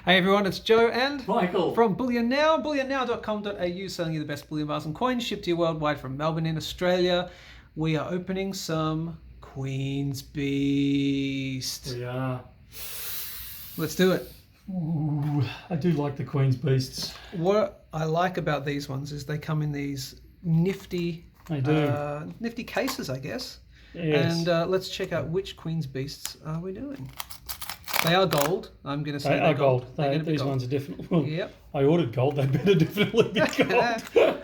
Hey everyone, it's Joe and Michael from Bullion Now, bullionnow.com.au, selling you the best bullion bars and coins, shipped to you worldwide from Melbourne in Australia. We are opening some Queen's Beast. We are. Let's do it. Ooh, I do like the Queen's Beasts. What I like about these ones is they come in these nifty, They do. nifty cases, I guess. Yes. And let's check out which Queen's Beasts are we doing. They are gold. I'm going to say They are gold. They're gonna be These gold. ones are definitely. Well, Yep. I ordered gold. They better definitely be gold.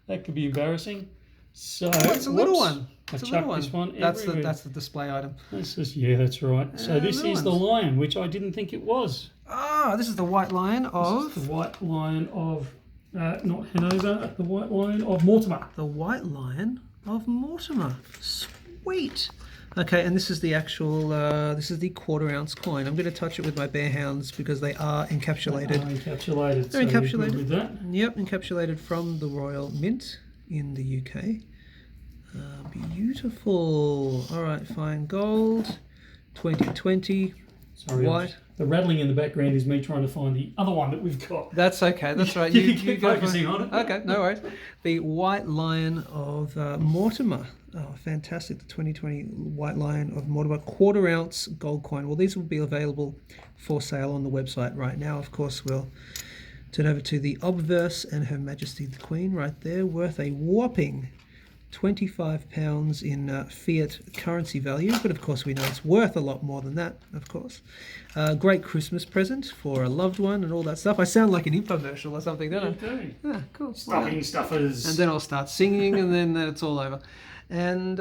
That could be embarrassing. So Oh, it's a little whoops, one. I It's a chucked little this one. one. That's everywhere. the display item. Yeah, that's right. So this little is the ones. lion, which I didn't think it was. Ah, this is the white lion This of is the white lion of not Hanover. The white lion of Mortimer. the white lion of Mortimer. Sweet. Okay, and this is the actual. This is the quarter-ounce coin. I'm going to touch it with my bare hands because they are encapsulated. Encapsulated. They're so you're encapsulated. good with that. Yep, encapsulated from the Royal Mint in the UK. Beautiful. All right, fine gold. 2020. Sorry, White. The rattling in the background is me trying to find the other one that we've got. That's okay. That's right. You can keep go for focusing on it. Okay, no worries. The White Lion of Mortimer. Oh, fantastic. The 2020 White Lion of Mortimer quarter-ounce gold coin. Well, these will be available for sale on the website right now. Of course, we'll turn over to the obverse and Her Majesty the Queen right there, worth a whopping £25 in fiat currency value, but of course we know it's worth a lot more than that, of course. Great Christmas present for a loved one and all that stuff. I sound like an infomercial or something, don't I? Okay. Yeah, cool. Stuffing stuffers. And then I'll start singing and then it's all over. And,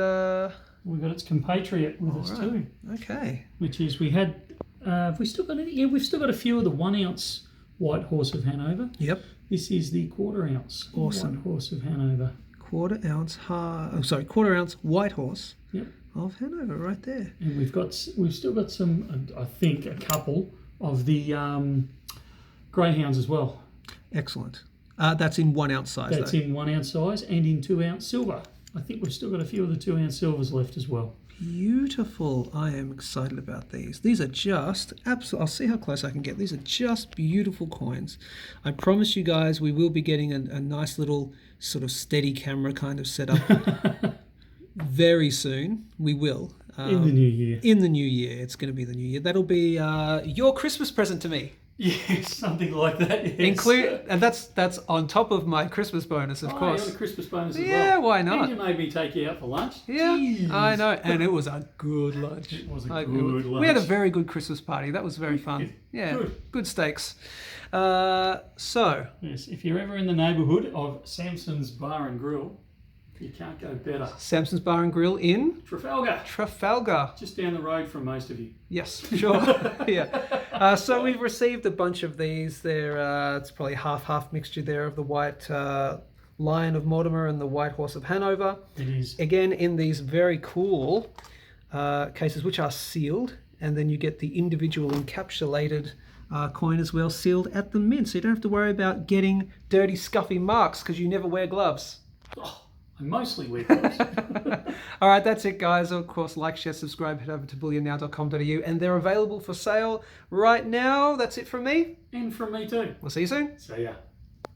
We've got its compatriot with us right. too, okay. which is we had. Have we still got any? Yeah, we've still got a few of the 1 ounce White Horse of Hanover. Yep. This is the quarter ounce Awesome. White Horse of Hanover. Quarter ounce white horse Yep. of Hanover right there. And we've still got some. I think a couple of the greyhounds as well. Excellent. That's in 1 ounce size That's though. in 1 ounce size and in 2 ounce silver. I think we've still got a few of the 2 ounce silvers left as well. Beautiful. I am excited about these. These are just absolute. I'll see how close I can get. These are just beautiful coins. I promise you guys we will be getting a nice little sort of steady camera kind of setup very soon. We will. In the new year. In the new year. It's going to be the new year. That'll be your Christmas present to me. Yes, something like that. Yes. And that's on top of my Christmas bonus, of Oh, course. you got a Christmas bonus as well. Yeah, why not? And you made me take you out for lunch. Yeah, Jeez. I know, and it was a good lunch. It was a Like, good We had a lunch. very good Christmas party. That was very fun. Yeah, good steaks. So, Yes, if you're ever in the neighbourhood of Samson's Bar and Grill, you can't go better. Samson's Bar and Grill in Trafalgar, Trafalgar. just down the road from most of you. Yes, sure. Yeah. So we've received a bunch of these. They're it's probably half mixture there of the white Lion of Mortimer and the White Horse of Hanover. It is. Again, in these very cool cases, which are sealed, and then you get the individual encapsulated coin as well, sealed at the mint, so you don't have to worry about getting dirty, scuffy marks because you never wear gloves. Oh, I mostly wear gloves. All right, that's it, guys. Of course, like, share, subscribe, head over to bullionnow.com.au, and they're available for sale right now. That's it from me. And from me too. We'll see you soon. See ya.